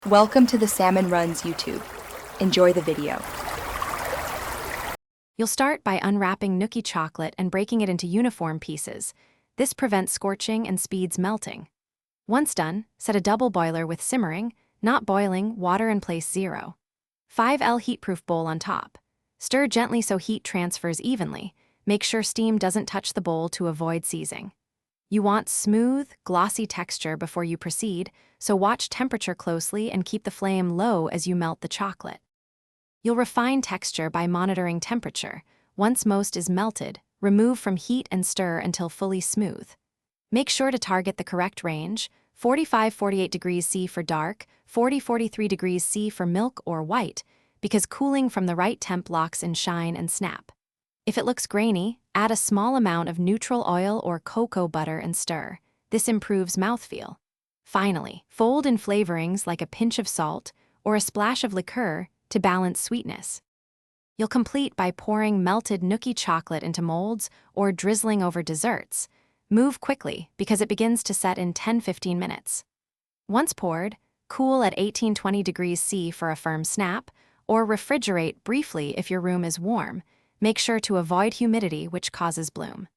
Welcome to the Salmon Runs YouTube. Enjoy the video. You'll start by unwrapping Nooky Chocolate and breaking it into uniform pieces. This prevents scorching and speeds melting. Once done, set a double boiler with simmering, not boiling, water in place 0. 5L heatproof bowl on top. Stir gently so heat transfers evenly. Make sure steam doesn't touch the bowl to avoid seizing. You want smooth, glossy texture before you proceed, so watch temperature closely and keep the flame low as you melt the chocolate. You'll refine texture by monitoring temperature. Once most is melted, remove from heat and stir until fully smooth. Make sure to target the correct range, 45-48 degrees C for dark, 40-43 degrees C for milk or white, because cooling from the right temp locks in shine and snap. If it looks grainy, add a small amount of neutral oil or cocoa butter and stir. This improves mouthfeel. Finally, fold in flavorings like a pinch of salt or a splash of liqueur to balance sweetness. You'll complete by pouring melted Nooky chocolate into molds or drizzling over desserts. Move quickly because it begins to set in 10-15 minutes. Once poured, cool at 18-20 degrees C for a firm snap, or refrigerate briefly if your room is warm. Make sure to avoid humidity, which causes bloom.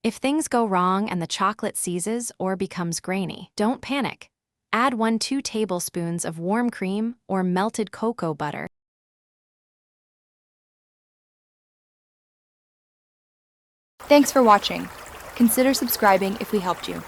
If things go wrong and the chocolate seizes or becomes grainy, don't panic. Add 1-2 tablespoons of warm cream or melted cocoa butter. Thanks for watching. Consider subscribing if we helped you.